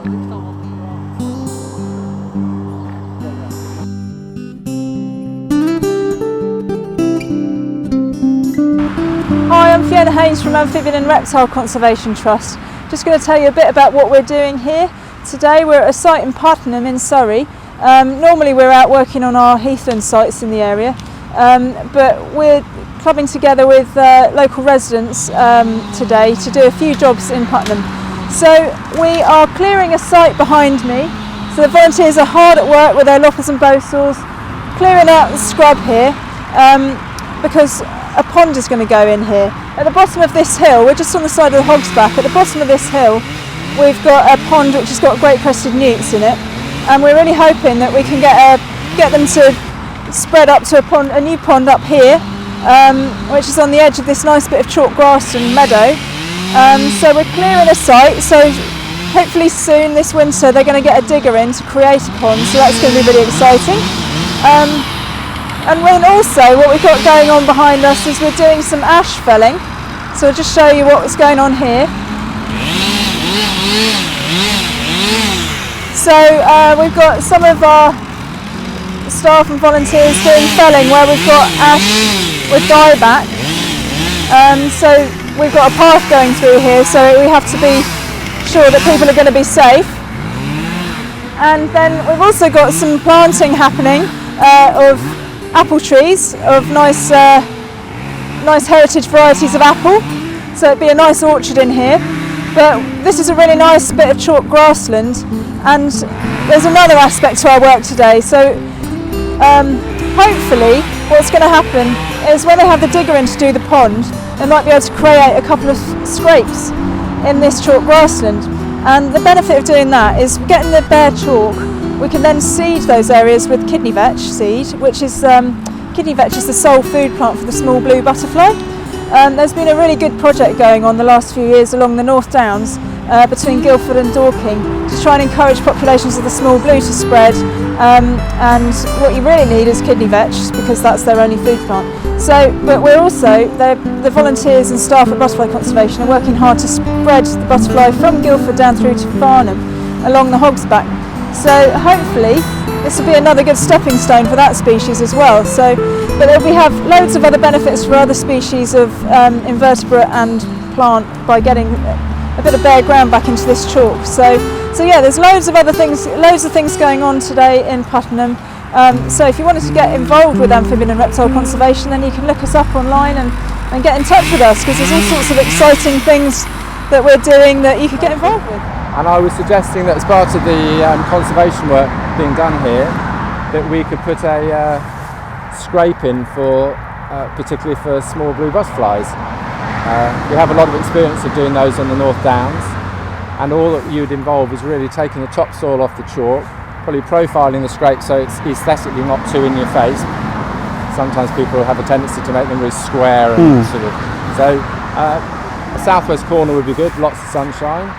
Hi, I'm Fiona Haynes from Amphibian and Reptile Conservation Trust. Just going to tell you a bit about what we're doing here. Today we're at a site in Puttenham in Surrey. Normally we're out working on our heathland sites in the area, but we're clubbing together with local residents today to do a few jobs in Puttenham. So we are clearing a site behind me. So the volunteers are hard at work with their loppers and bow saws, clearing out the scrub here, because a pond is going to go in here. At the bottom of this hill, we're just on the side of the Hog's Back, at the bottom of this hill we've got a pond which has got Great Crested Newts in it, and we're really hoping that we can get them to spread up to a new pond up here, which is on the edge of this nice bit of chalk grass and meadow. So we're clearing a site, so hopefully soon this winter they're going to get a digger in to create a pond, so that's going to be really exciting. And then also what we've got going on behind us is we're doing some ash felling, so I'll just show you what's going on here. So we've got some of our staff and volunteers doing felling where we've got ash with dieback. So we've got a path going through here, so we have to be sure that people are going to be safe. And then we've also got some planting happening of apple trees, of nice heritage varieties of apple. So it'd be a nice orchard in here. But this is a really nice bit of chalk grassland, and there's another aspect to our work today. So hopefully what's going to happen is when they have the digger in to do the pond, they might be able to create a couple of scrapes in this chalk grassland. And the benefit of doing that is getting the bare chalk, we can then seed those areas with kidney vetch seed, which is kidney vetch is the sole food plant for the small blue butterfly. There's been a really good project going on the last few years along the North Downs between Guildford and Dorking to try and encourage populations of the small blue to spread, and what you really need is kidney vetch because that's their only food plant. So, but we're also, the volunteers and staff at Butterfly Conservation are working hard to spread the butterfly from Guildford down through to Farnham along the Hog's Back. So hopefully this will be another good stepping stone for that species as well. So, but we have loads of other benefits for other species of invertebrate and plant by getting a bit of bare ground back into this chalk. So yeah, there's loads of things going on today in Puttenham. So if you wanted to get involved with amphibian and reptile conservation, then you can look us up online and get in touch with us, because there's all sorts of exciting things that we're doing that you could get involved with. And I was suggesting that as part of the conservation work being done here, that we could put a scrape in for, particularly for small blue butterflies. We have a lot of experience of doing those on the North Downs, and all that you'd involve is really taking the topsoil off the chalk, probably profiling the scrape so it's aesthetically not too in your face. Sometimes people have a tendency to make them really square and sort of. So a southwest corner would be good, lots of sunshine.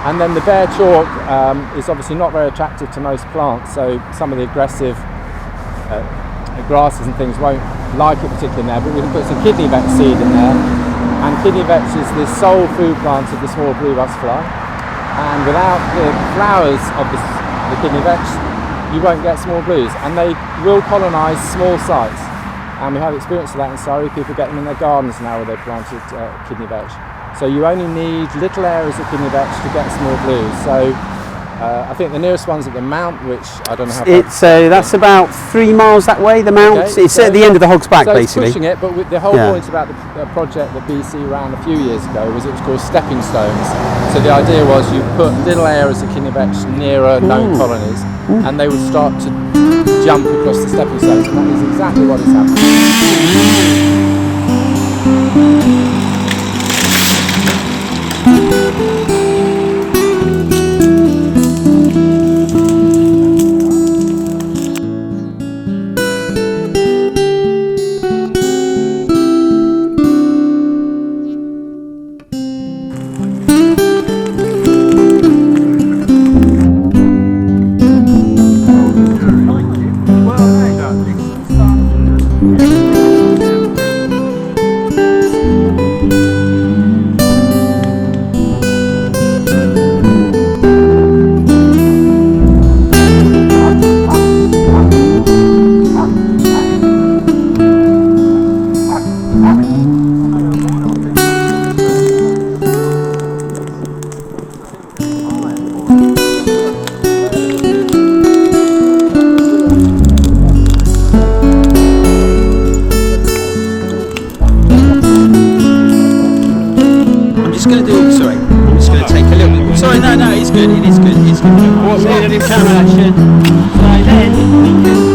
And then the bare chalk is obviously not very attractive to most plants, so some of the aggressive grasses and things won't like it particularly in there, but we can put some kidney vetch seed in there, and kidney vetch is the sole food plant of the small blue butterfly, and without the flowers of the kidney vetch you won't get small blues, and they will colonise small sites, and we have experience of that in Surrey. People get them in their gardens now where they've planted kidney vetch. So you only need little areas of kidney vetch to get small blues. So I think the nearest one's at the Mount, which I don't know how. It's that's about 3 miles that way. The Mount. Okay, it's at the end of the Hog's Back, so basically. It's pushing it, but the whole point about the project that BC ran a few years ago was it was called stepping stones. So the idea was you put little areas of kidney vetch nearer known colonies, and they would start to jump across the stepping stones, and that is exactly what is happening. What's the new camera action? So then we can